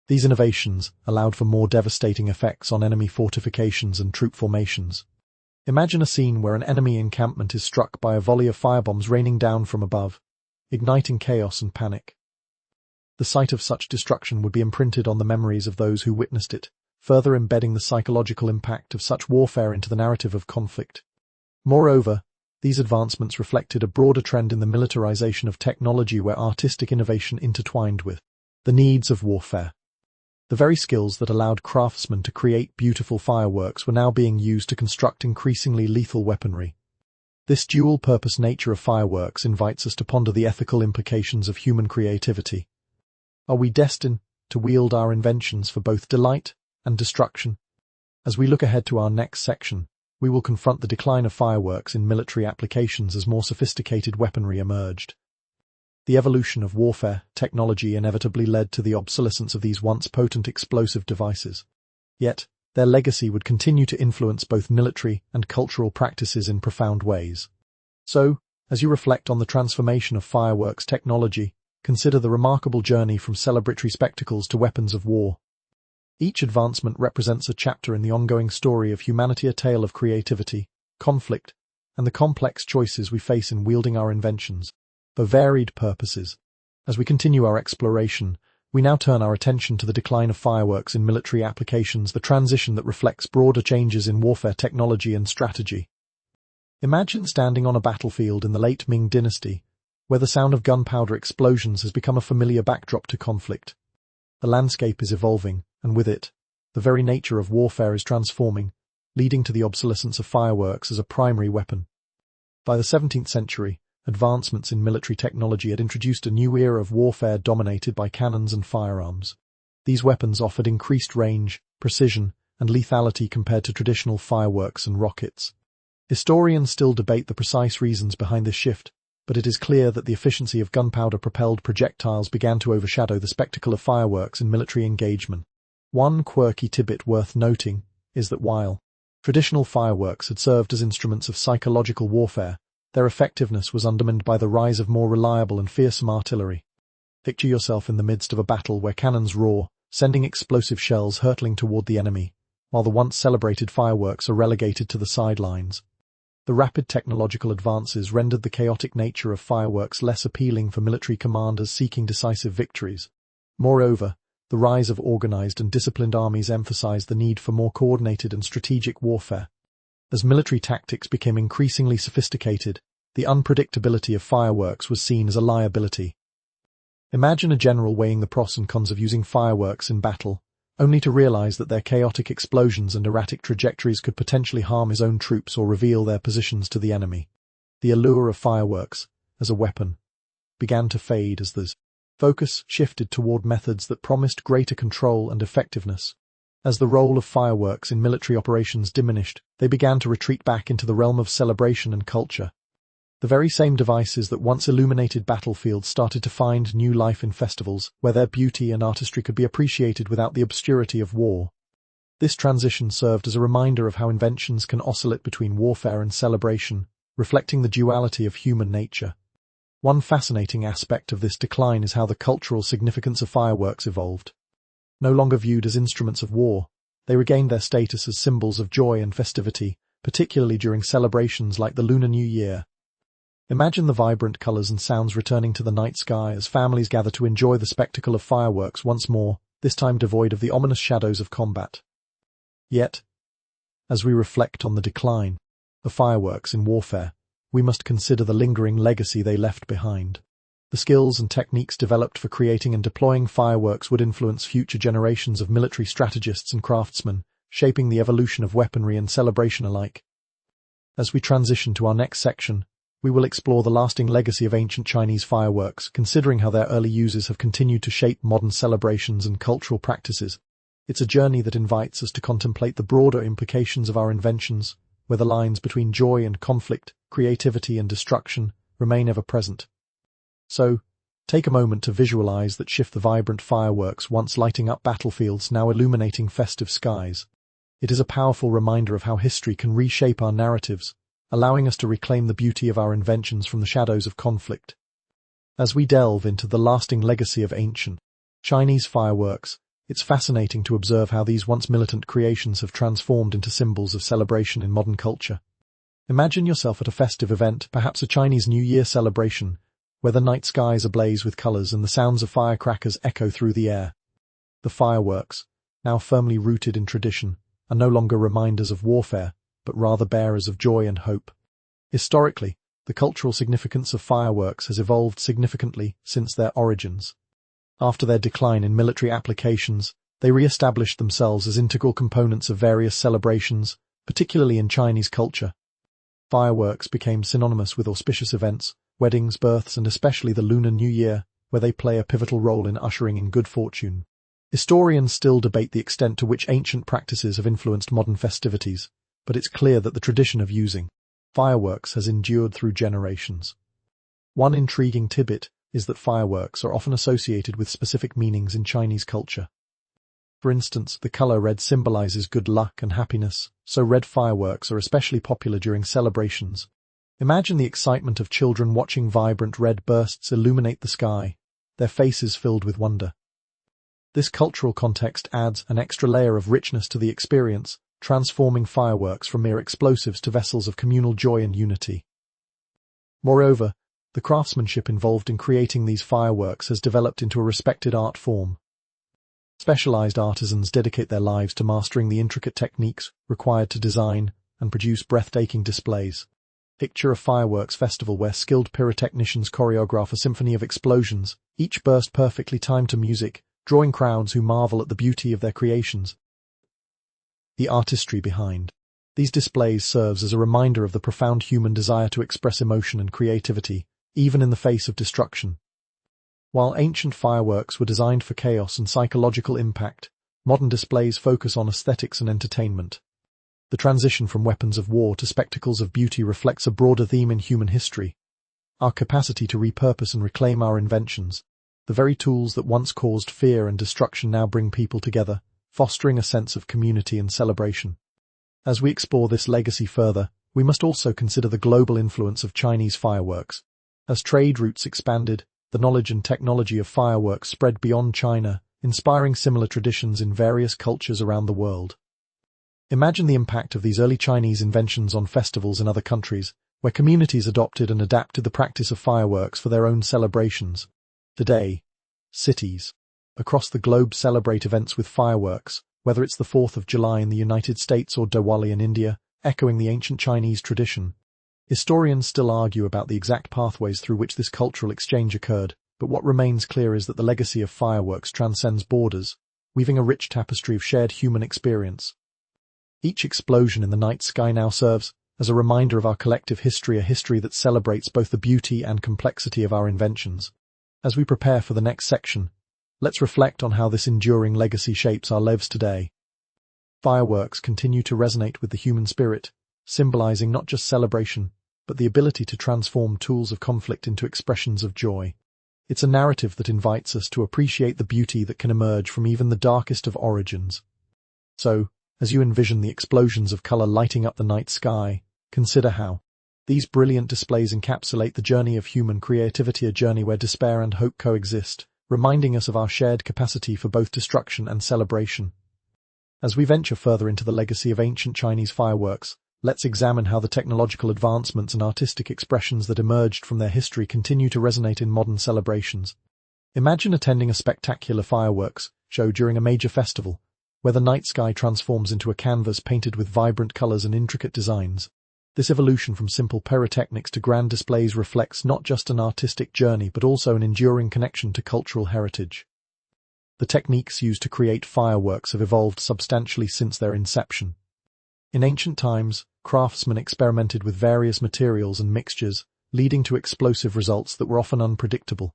These innovations allowed for more devastating effects on enemy fortifications and troop formations. Imagine a scene where an enemy encampment is struck by a volley of firebombs raining down from above, igniting chaos and panic. The sight of such destruction would be imprinted on the memories of those who witnessed it, further embedding the psychological impact of such warfare into the narrative of conflict. Moreover, these advancements reflected a broader trend in the militarization of technology where artistic innovation intertwined with the needs of warfare. The very skills that allowed craftsmen to create beautiful fireworks were now being used to construct increasingly lethal weaponry. This dual-purpose nature of fireworks invites us to ponder the ethical implications of human creativity. Are we destined to wield our inventions for both delight and destruction? As we look ahead to our next section, we will confront the decline of fireworks in military applications as more sophisticated weaponry emerged. The evolution of warfare technology inevitably led to the obsolescence of these once potent explosive devices. Yet, their legacy would continue to influence both military and cultural practices in profound ways. So, as you reflect on the transformation of fireworks technology, consider the remarkable journey from celebratory spectacles to weapons of war. Each advancement represents a chapter in the ongoing story of humanity, a tale of creativity, conflict, and the complex choices we face in wielding our inventions for varied purposes. As we continue our exploration, we now turn our attention to the decline of fireworks in military applications, the transition that reflects broader changes in warfare technology and strategy. Imagine standing on a battlefield in the late Ming dynasty, where the sound of gunpowder explosions has become a familiar backdrop to conflict. The landscape is evolving, and with it, the very nature of warfare is transforming, leading to the obsolescence of fireworks as a primary weapon. By the 17th century, advancements in military technology had introduced a new era of warfare dominated by cannons and firearms. These weapons offered increased range, precision, and lethality compared to traditional fireworks and rockets. Historians still debate the precise reasons behind this shift, but it is clear that the efficiency of gunpowder-propelled projectiles began to overshadow the spectacle of fireworks in military engagement. One quirky tidbit worth noting is that while traditional fireworks had served as instruments of psychological warfare, their effectiveness was undermined by the rise of more reliable and fearsome artillery. Picture yourself in the midst of a battle where cannons roar, sending explosive shells hurtling toward the enemy, while the once celebrated fireworks are relegated to the sidelines. The rapid technological advances rendered the chaotic nature of fireworks less appealing for military commanders seeking decisive victories. Moreover, the rise of organized and disciplined armies emphasized the need for more coordinated and strategic warfare. As military tactics became increasingly sophisticated, the unpredictability of fireworks was seen as a liability. Imagine a general weighing the pros and cons of using fireworks in battle, only to realize that their chaotic explosions and erratic trajectories could potentially harm his own troops or reveal their positions to the enemy. The allure of fireworks, as a weapon, began to fade as the focus shifted toward methods that promised greater control and effectiveness. As the role of fireworks in military operations diminished, they began to retreat back into the realm of celebration and culture. The very same devices that once illuminated battlefields started to find new life in festivals, where their beauty and artistry could be appreciated without the obscurity of war. This transition served as a reminder of how inventions can oscillate between warfare and celebration, reflecting the duality of human nature. One fascinating aspect of this decline is how the cultural significance of fireworks evolved. No longer viewed as instruments of war, they regained their status as symbols of joy and festivity, particularly during celebrations like the Lunar New Year. Imagine the vibrant colors and sounds returning to the night sky as families gather to enjoy the spectacle of fireworks once more, this time devoid of the ominous shadows of combat. Yet, as we reflect on the decline of fireworks in warfare, we must consider the lingering legacy they left behind. The skills and techniques developed for creating and deploying fireworks would influence future generations of military strategists and craftsmen, shaping the evolution of weaponry and celebration alike. As we transition to our next section, we will explore the lasting legacy of ancient Chinese fireworks, considering how their early uses have continued to shape modern celebrations and cultural practices. It's a journey that invites us to contemplate the broader implications of our inventions, where the lines between joy and conflict, creativity and destruction, remain ever present. So, take a moment to visualize that shift: the vibrant fireworks once lighting up battlefields now illuminating festive skies. It is a powerful reminder of how history can reshape our narratives, allowing us to reclaim the beauty of our inventions from the shadows of conflict. As we delve into the lasting legacy of ancient Chinese fireworks, it's fascinating to observe how these once militant creations have transformed into symbols of celebration in modern culture. Imagine yourself at a festive event, perhaps a Chinese New Year celebration, where the night sky is ablaze with colors and the sounds of firecrackers echo through the air. The fireworks, now firmly rooted in tradition, are no longer reminders of warfare, but rather bearers of joy and hope. Historically, the cultural significance of fireworks has evolved significantly since their origins. After their decline in military applications, they re-established themselves as integral components of various celebrations, particularly in Chinese culture. Fireworks became synonymous with auspicious events, weddings, births, and especially the Lunar New Year, where they play a pivotal role in ushering in good fortune. Historians still debate the extent to which ancient practices have influenced modern festivities, but it's clear that the tradition of using fireworks has endured through generations. One intriguing tidbit is that fireworks are often associated with specific meanings in Chinese culture. For instance, the color red symbolizes good luck and happiness, so red fireworks are especially popular during celebrations. Imagine the excitement of children watching vibrant red bursts illuminate the sky, their faces filled with wonder. This cultural context adds an extra layer of richness to the experience, transforming fireworks from mere explosives to vessels of communal joy and unity. Moreover, the craftsmanship involved in creating these fireworks has developed into a respected art form. Specialized artisans dedicate their lives to mastering the intricate techniques required to design and produce breathtaking displays. Picture a fireworks festival where skilled pyrotechnicians choreograph a symphony of explosions, each burst perfectly timed to music, drawing crowds who marvel at the beauty of their creations. The artistry behind these displays serves as a reminder of the profound human desire to express emotion and creativity, even in the face of destruction. While ancient fireworks were designed for chaos and psychological impact, modern displays focus on aesthetics and entertainment. The transition from weapons of war to spectacles of beauty reflects a broader theme in human history: our capacity to repurpose and reclaim our inventions. The very tools that once caused fear and destruction now bring people together, fostering a sense of community and celebration. As we explore this legacy further, we must also consider the global influence of Chinese fireworks. As trade routes expanded, the knowledge and technology of fireworks spread beyond China, inspiring similar traditions in various cultures around the world. Imagine the impact of these early Chinese inventions on festivals in other countries, where communities adopted and adapted the practice of fireworks for their own celebrations. Today, cities across the globe celebrate events with fireworks, whether it's the 4th of July in the United States or Diwali in India, echoing the ancient Chinese tradition. Historians still argue about the exact pathways through which this cultural exchange occurred, but what remains clear is that the legacy of fireworks transcends borders, weaving a rich tapestry of shared human experience. Each explosion in the night sky now serves as a reminder of our collective history, a history that celebrates both the beauty and complexity of our inventions. As we prepare for the next section, let's reflect on how this enduring legacy shapes our lives today. Fireworks continue to resonate with the human spirit, symbolizing not just celebration, but the ability to transform tools of conflict into expressions of joy. It's a narrative that invites us to appreciate the beauty that can emerge from even the darkest of origins. So, as you envision the explosions of color lighting up the night sky, consider how these brilliant displays encapsulate the journey of human creativity, a journey where despair and hope coexist, reminding us of our shared capacity for both destruction and celebration. As we venture further into the legacy of ancient Chinese fireworks, let's examine how the technological advancements and artistic expressions that emerged from their history continue to resonate in modern celebrations. Imagine attending a spectacular fireworks show during a major festival, where the night sky transforms into a canvas painted with vibrant colors and intricate designs. This evolution from simple pyrotechnics to grand displays reflects not just an artistic journey but also an enduring connection to cultural heritage. The techniques used to create fireworks have evolved substantially since their inception. In ancient times, craftsmen experimented with various materials and mixtures, leading to explosive results that were often unpredictable.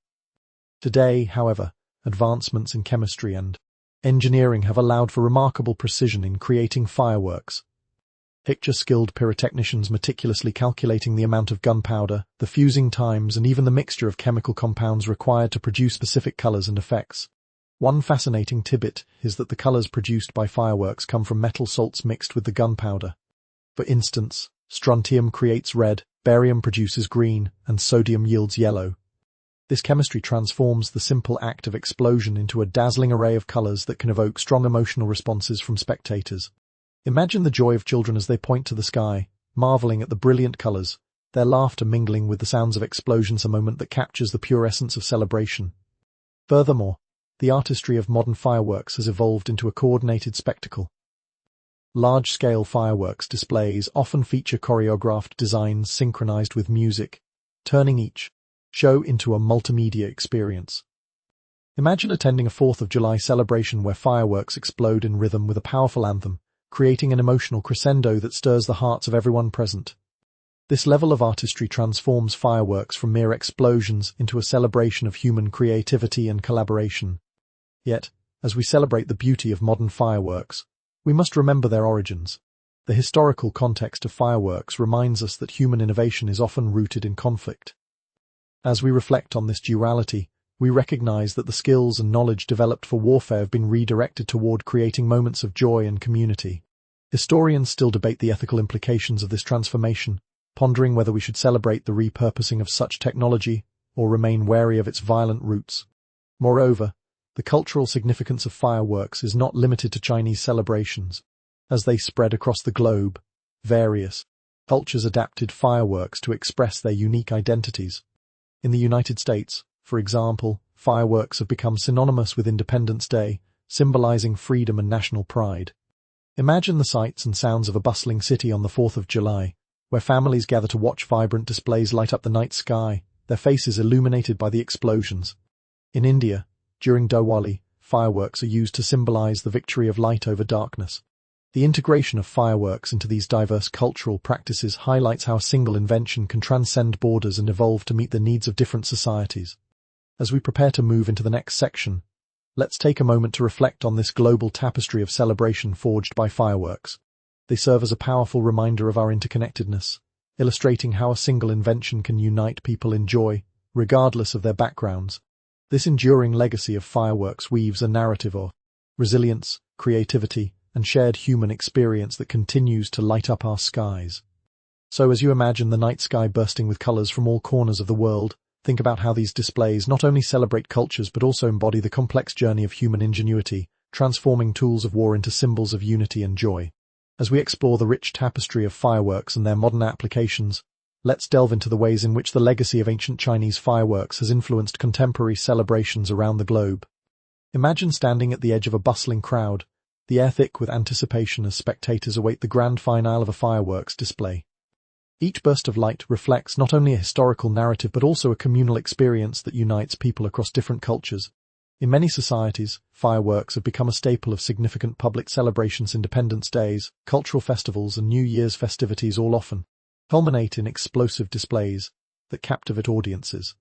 Today, however, advancements in chemistry and engineering have allowed for remarkable precision in creating fireworks. Picture skilled pyrotechnicians meticulously calculating the amount of gunpowder, the fusing times, and even the mixture of chemical compounds required to produce specific colors and effects. One fascinating tidbit is that the colors produced by fireworks come from metal salts mixed with the gunpowder. For instance, strontium creates red, barium produces green, and sodium yields yellow. This chemistry transforms the simple act of explosion into a dazzling array of colors that can evoke strong emotional responses from spectators. Imagine the joy of children as they point to the sky, marveling at the brilliant colors, their laughter mingling with the sounds of explosions, a moment that captures the pure essence of celebration. Furthermore, the artistry of modern fireworks has evolved into a coordinated spectacle. Large-scale fireworks displays often feature choreographed designs synchronized with music, turning each show into a multimedia experience. Imagine attending a 4th of July celebration where fireworks explode in rhythm with a powerful anthem, creating an emotional crescendo that stirs the hearts of everyone present. This level of artistry transforms fireworks from mere explosions into a celebration of human creativity and collaboration. Yet, as we celebrate the beauty of modern fireworks, we must remember their origins. The historical context of fireworks reminds us that human innovation is often rooted in conflict. As we reflect on this duality, we recognize that the skills and knowledge developed for warfare have been redirected toward creating moments of joy and community. Historians still debate the ethical implications of this transformation, pondering whether we should celebrate the repurposing of such technology or remain wary of its violent roots. Moreover, the cultural significance of fireworks is not limited to Chinese celebrations. As they spread across the globe, various cultures adapted fireworks to express their unique identities. In the United States, for example, fireworks have become synonymous with Independence Day, symbolizing freedom and national pride. Imagine the sights and sounds of a bustling city on the 4th of July, where families gather to watch vibrant displays light up the night sky, their faces illuminated by the explosions. In India, during Diwali, fireworks are used to symbolize the victory of light over darkness. The integration of fireworks into these diverse cultural practices highlights how a single invention can transcend borders and evolve to meet the needs of different societies. As we prepare to move into the next section, let's take a moment to reflect on this global tapestry of celebration forged by fireworks. They serve as a powerful reminder of our interconnectedness, illustrating how a single invention can unite people in joy, regardless of their backgrounds. This enduring legacy of fireworks weaves a narrative of resilience, creativity, and shared human experience that continues to light up our skies. So as you imagine the night sky bursting with colors from all corners of the world, think about how these displays not only celebrate cultures but also embody the complex journey of human ingenuity, transforming tools of war into symbols of unity and joy. As we explore the rich tapestry of fireworks and their modern applications, let's delve into the ways in which the legacy of ancient Chinese fireworks has influenced contemporary celebrations around the globe. Imagine standing at the edge of a bustling crowd, the air thick with anticipation as spectators await the grand finale of a fireworks display. Each burst of light reflects not only a historical narrative but also a communal experience that unites people across different cultures. In many societies, fireworks have become a staple of significant public celebrations. Independence Days, cultural festivals, and New Year's festivities all often culminate in explosive displays that captivate audiences.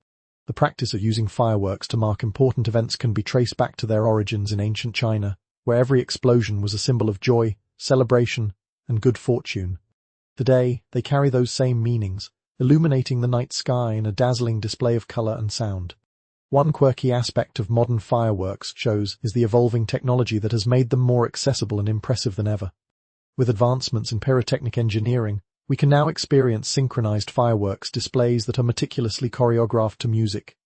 The practice of using fireworks to mark important events can be traced back to their origins in ancient China, where every explosion was a symbol of joy, celebration, and good fortune. Today, they carry those same meanings, illuminating the night sky in a dazzling display of color and sound. One quirky aspect of modern fireworks shows is the evolving technology that has made them more accessible and impressive than ever. With advancements in pyrotechnic engineering, we can now experience synchronized fireworks displays that are meticulously choreographed to music.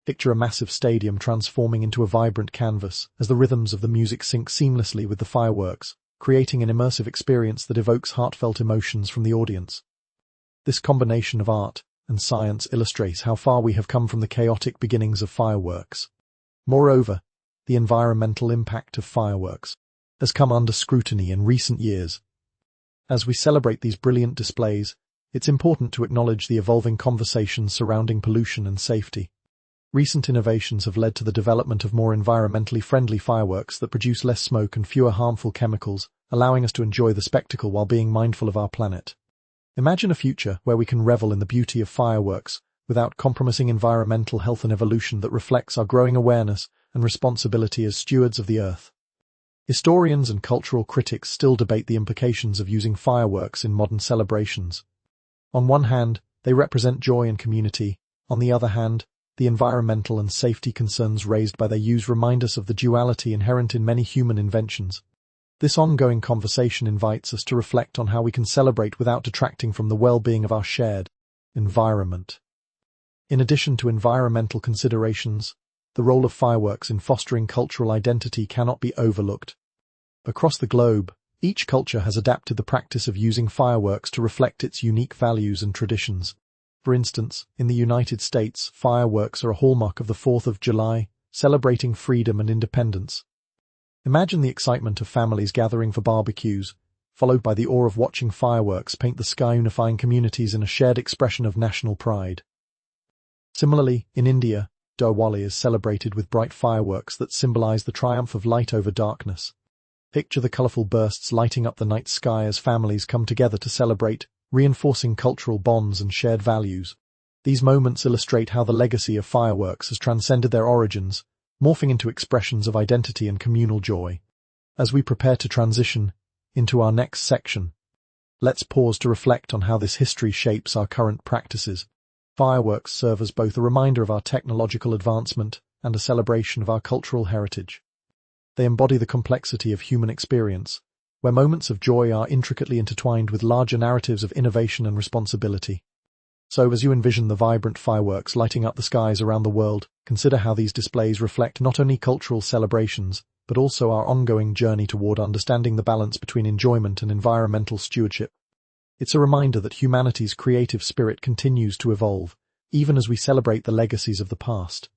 Picture a massive stadium transforming into a vibrant canvas as the rhythms of the music sync seamlessly with the fireworks, creating an immersive experience that evokes heartfelt emotions from the audience. This combination of art and science illustrates how far we have come from the chaotic beginnings of fireworks. Moreover, the environmental impact of fireworks has come under scrutiny in recent years. As we celebrate these brilliant displays, it's important to acknowledge the evolving conversations surrounding pollution and safety. Recent innovations have led to the development of more environmentally friendly fireworks that produce less smoke and fewer harmful chemicals, allowing us to enjoy the spectacle while being mindful of our planet. Imagine a future where we can revel in the beauty of fireworks without compromising environmental health and evolution that reflects our growing awareness and responsibility as stewards of the Earth. Historians and cultural critics still debate the implications of using fireworks in modern celebrations. On one hand, they represent joy and community. On the other hand, the environmental and safety concerns raised by their use remind us of the duality inherent in many human inventions. This ongoing conversation invites us to reflect on how we can celebrate without detracting from the well-being of our shared environment. In addition to environmental considerations, the role of fireworks in fostering cultural identity cannot be overlooked. Across the globe, each culture has adapted the practice of using fireworks to reflect its unique values and traditions. For instance, in the United States, fireworks are a hallmark of the 4th of July, celebrating freedom and independence. Imagine the excitement of families gathering for barbecues, followed by the awe of watching fireworks paint the sky, unifying communities in a shared expression of national pride. Similarly, in India, Diwali is celebrated with bright fireworks that symbolize the triumph of light over darkness. Picture the colorful bursts lighting up the night sky as families come together to celebrate, reinforcing cultural bonds and shared values. These moments illustrate how the legacy of fireworks has transcended their origins, morphing into expressions of identity and communal joy. As we prepare to transition into our next section, let's pause to reflect on how this history shapes our current practices. Fireworks serve as both a reminder of our technological advancement and a celebration of our cultural heritage. They embody the complexity of human experience, where moments of joy are intricately intertwined with larger narratives of innovation and responsibility. So as you envision the vibrant fireworks lighting up the skies around the world, consider how these displays reflect not only cultural celebrations, but also our ongoing journey toward understanding the balance between enjoyment and environmental stewardship. It's a reminder that humanity's creative spirit continues to evolve, even as we celebrate the legacies of the past.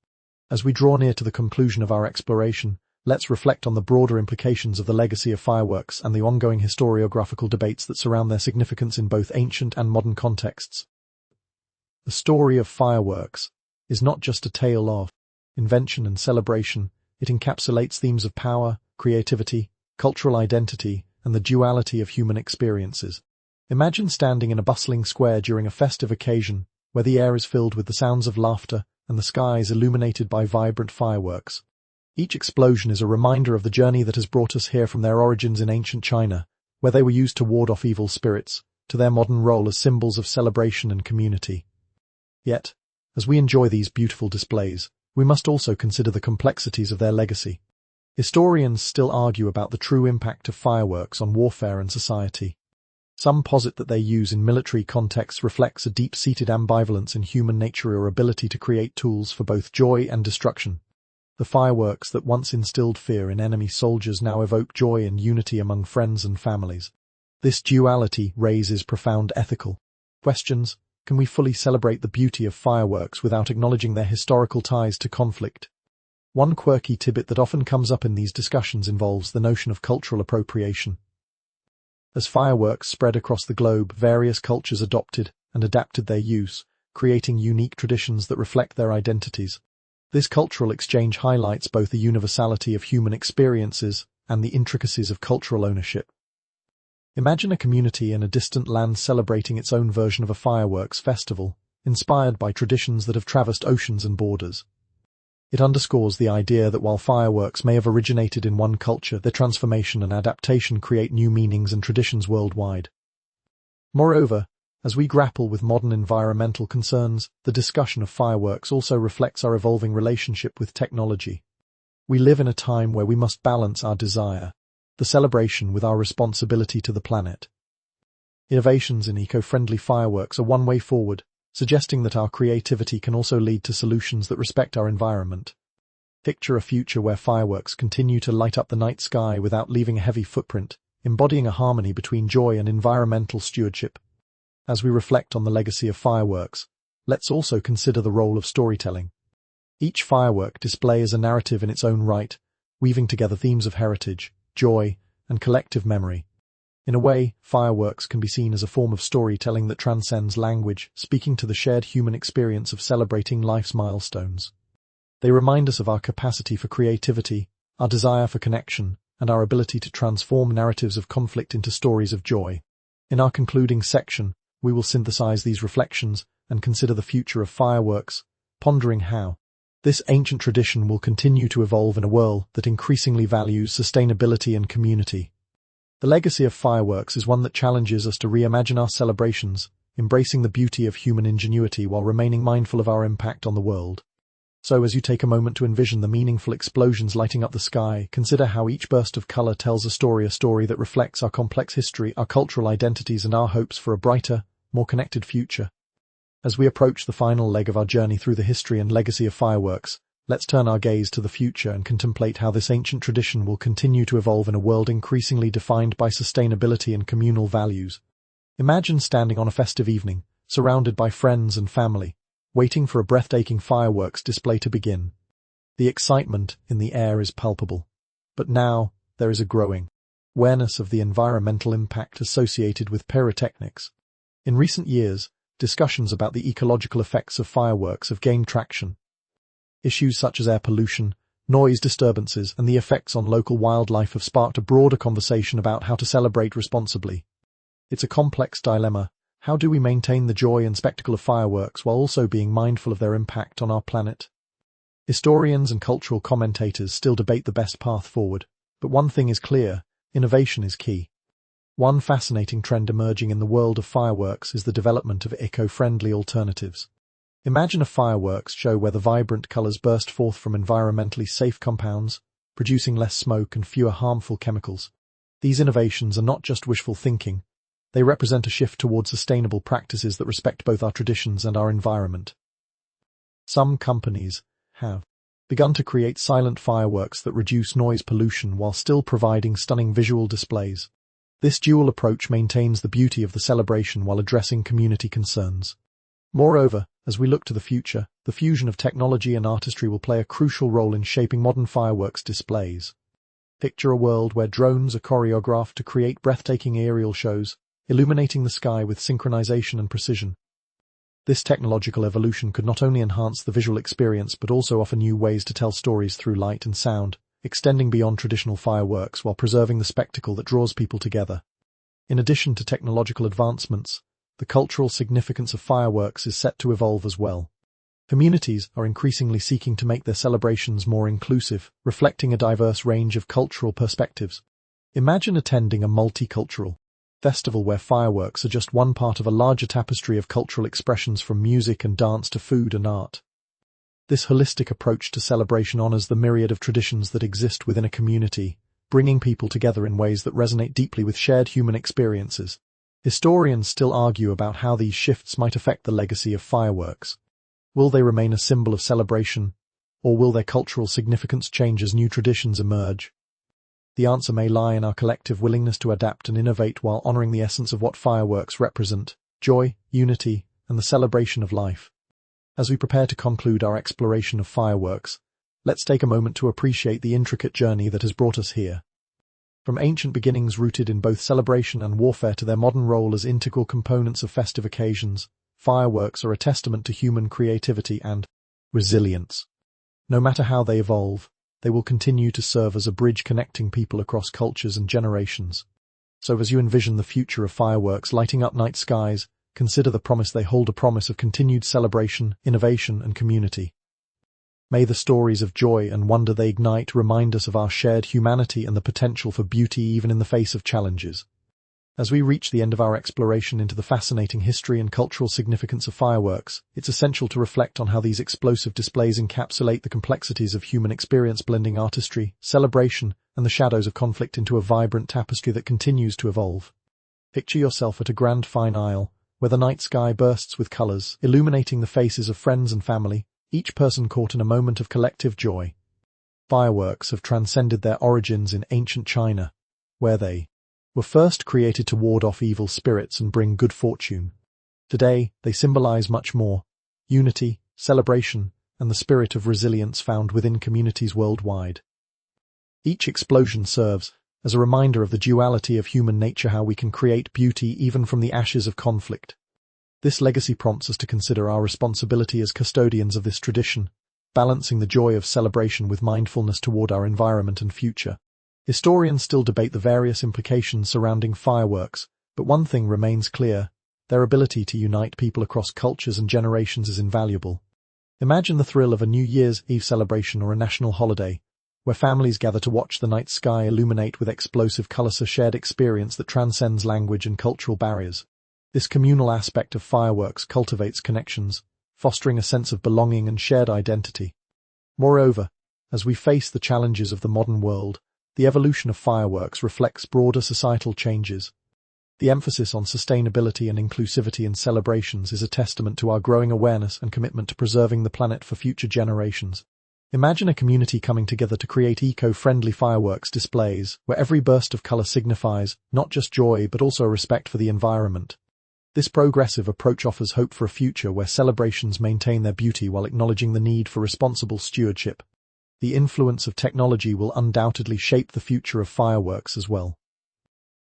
As we draw near to the conclusion of our exploration, let's reflect on the broader implications of the legacy of fireworks and the ongoing historiographical debates that surround their significance in both ancient and modern contexts. The story of fireworks is not just a tale of invention and celebration. It encapsulates themes of power, creativity, cultural identity, and the duality of human experiences. Imagine standing in a bustling square during a festive occasion, where the air is filled with the sounds of laughter and the skies illuminated by vibrant fireworks. Each explosion is a reminder of the journey that has brought us here, from their origins in ancient China, where they were used to ward off evil spirits, to their modern role as symbols of celebration and community. Yet, as we enjoy these beautiful displays, we must also consider the complexities of their legacy. Historians still argue about the true impact of fireworks on warfare and society. Some posit that their use in military contexts reflects a deep-seated ambivalence in human nature or ability to create tools for both joy and destruction. The fireworks that once instilled fear in enemy soldiers now evoke joy and unity among friends and families. This duality raises profound ethical questions. Can we fully celebrate the beauty of fireworks without acknowledging their historical ties to conflict? One quirky tidbit that often comes up in these discussions involves the notion of cultural appropriation. As fireworks spread across the globe, various cultures adopted and adapted their use, creating unique traditions that reflect their identities. This cultural exchange highlights both the universality of human experiences and the intricacies of cultural ownership. Imagine a community in a distant land celebrating its own version of a fireworks festival, inspired by traditions that have traversed oceans and borders. It underscores the idea that while fireworks may have originated in one culture, their transformation and adaptation create new meanings and traditions worldwide. Moreover, as we grapple with modern environmental concerns, the discussion of fireworks also reflects our evolving relationship with technology. We live in a time where we must balance our desire, the celebration, with our responsibility to the planet. Innovations in eco-friendly fireworks are one way forward, suggesting that our creativity can also lead to solutions that respect our environment. Picture a future where fireworks continue to light up the night sky without leaving a heavy footprint, embodying a harmony between joy and environmental stewardship. As we reflect on the legacy of fireworks, let's also consider the role of storytelling. Each firework display is a narrative in its own right, weaving together themes of heritage, joy, and collective memory. In a way, fireworks can be seen as a form of storytelling that transcends language, speaking to the shared human experience of celebrating life's milestones. They remind us of our capacity for creativity, our desire for connection, and our ability to transform narratives of conflict into stories of joy. In our concluding section, we will synthesize these reflections and consider the future of fireworks, pondering how this ancient tradition will continue to evolve in a world that increasingly values sustainability and community. The legacy of fireworks is one that challenges us to reimagine our celebrations, embracing the beauty of human ingenuity while remaining mindful of our impact on the world. So as you take a moment to envision the meaningful explosions lighting up the sky, consider how each burst of color tells a story that reflects our complex history, our cultural identities, and our hopes for a brighter, more connected future. As we approach the final leg of our journey through the history and legacy of fireworks, let's turn our gaze to the future and contemplate how this ancient tradition will continue to evolve in a world increasingly defined by sustainability and communal values. Imagine standing on a festive evening, surrounded by friends and family, waiting for a breathtaking fireworks display to begin. The excitement in the air is palpable. But now, there is a growing awareness of the environmental impact associated with pyrotechnics. In recent years, discussions about the ecological effects of fireworks have gained traction. Issues such as air pollution, noise disturbances, and the effects on local wildlife have sparked a broader conversation about how to celebrate responsibly. It's a complex dilemma. How do we maintain the joy and spectacle of fireworks while also being mindful of their impact on our planet? Historians and cultural commentators still debate the best path forward, but one thing is clear: innovation is key. One fascinating trend emerging in the world of fireworks is the development of eco-friendly alternatives. Imagine a fireworks show where the vibrant colors burst forth from environmentally safe compounds, producing less smoke and fewer harmful chemicals. These innovations are not just wishful thinking. They represent a shift towards sustainable practices that respect both our traditions and our environment. Some companies have begun to create silent fireworks that reduce noise pollution while still providing stunning visual displays. This dual approach maintains the beauty of the celebration while addressing community concerns. Moreover, as we look to the future, the fusion of technology and artistry will play a crucial role in shaping modern fireworks displays. Picture a world where drones are choreographed to create breathtaking aerial shows, illuminating the sky with synchronization and precision. This technological evolution could not only enhance the visual experience but also offer new ways to tell stories through light and sound, extending beyond traditional fireworks while preserving the spectacle that draws people together. In addition to technological advancements, the cultural significance of fireworks is set to evolve as well. Communities are increasingly seeking to make their celebrations more inclusive, reflecting a diverse range of cultural perspectives. Imagine attending a multicultural festival where fireworks are just one part of a larger tapestry of cultural expressions, from music and dance to food and art. This holistic approach to celebration honors the myriad of traditions that exist within a community, bringing people together in ways that resonate deeply with shared human experiences. Historians still argue about how these shifts might affect the legacy of fireworks. Will they remain a symbol of celebration, or will their cultural significance change as new traditions emerge? The answer may lie in our collective willingness to adapt and innovate while honoring the essence of what fireworks represent: joy, unity, and the celebration of life. As we prepare to conclude our exploration of fireworks, let's take a moment to appreciate the intricate journey that has brought us here. From ancient beginnings rooted in both celebration and warfare to their modern role as integral components of festive occasions, fireworks are a testament to human creativity and resilience. No matter how they evolve, they will continue to serve as a bridge connecting people across cultures and generations. So as you envision the future of fireworks lighting up night skies, consider the promise they hold, a promise of continued celebration, innovation, and community. May the stories of joy and wonder they ignite remind us of our shared humanity and the potential for beauty even in the face of challenges. As we reach the end of our exploration into the fascinating history and cultural significance of fireworks, it's essential to reflect on how these explosive displays encapsulate the complexities of human experience, blending artistry, celebration, and the shadows of conflict into a vibrant tapestry that continues to evolve. Picture yourself at a grand fine isle, where the night sky bursts with colors, illuminating the faces of friends and family, each person caught in a moment of collective joy. Fireworks have transcended their origins in ancient China, where they were first created to ward off evil spirits and bring good fortune. Today, they symbolize much more: unity, celebration, and the spirit of resilience found within communities worldwide. Each explosion serves as a reminder of the duality of human nature, how we can create beauty even from the ashes of conflict. This legacy prompts us to consider our responsibility as custodians of this tradition, balancing the joy of celebration with mindfulness toward our environment and future. Historians still debate the various implications surrounding fireworks, but one thing remains clear: their ability to unite people across cultures and generations is invaluable. Imagine the thrill of a New Year's Eve celebration or a national holiday, where families gather to watch the night sky illuminate with explosive colors, a shared experience that transcends language and cultural barriers. This communal aspect of fireworks cultivates connections, fostering a sense of belonging and shared identity. Moreover, as we face the challenges of the modern world, the evolution of fireworks reflects broader societal changes. The emphasis on sustainability and inclusivity in celebrations is a testament to our growing awareness and commitment to preserving the planet for future generations. Imagine a community coming together to create eco-friendly fireworks displays, where every burst of color signifies not just joy but also a respect for the environment. This progressive approach offers hope for a future where celebrations maintain their beauty while acknowledging the need for responsible stewardship. The influence of technology will undoubtedly shape the future of fireworks as well.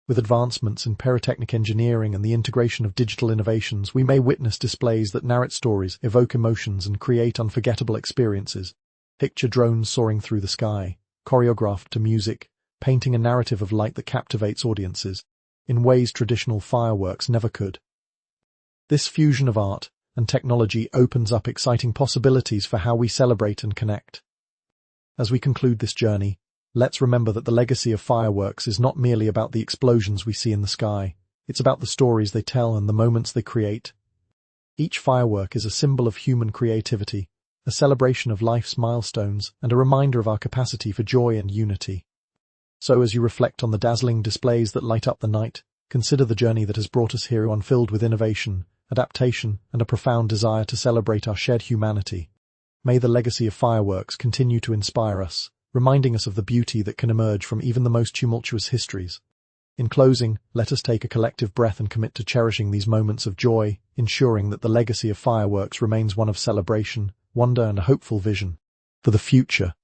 With advancements in pyrotechnic engineering and the integration of digital innovations, we may witness displays that narrate stories, evoke emotions, and create unforgettable experiences. Picture drones soaring through the sky, choreographed to music, painting a narrative of light that captivates audiences in ways traditional fireworks never could. This fusion of art and technology opens up exciting possibilities for how we celebrate and connect. As we conclude this journey, let's remember that the legacy of fireworks is not merely about the explosions we see in the sky. It's about the stories they tell and the moments they create. Each firework is a symbol of human creativity, a celebration of life's milestones, and a reminder of our capacity for joy and unity. So as you reflect on the dazzling displays that light up the night, consider the journey that has brought us here, one filled with innovation, adaptation, and a profound desire to celebrate our shared humanity. May the legacy of fireworks continue to inspire us, reminding us of the beauty that can emerge from even the most tumultuous histories. In closing, let us take a collective breath and commit to cherishing these moments of joy, ensuring that the legacy of fireworks remains one of celebration, wonder, and a hopeful vision for the future.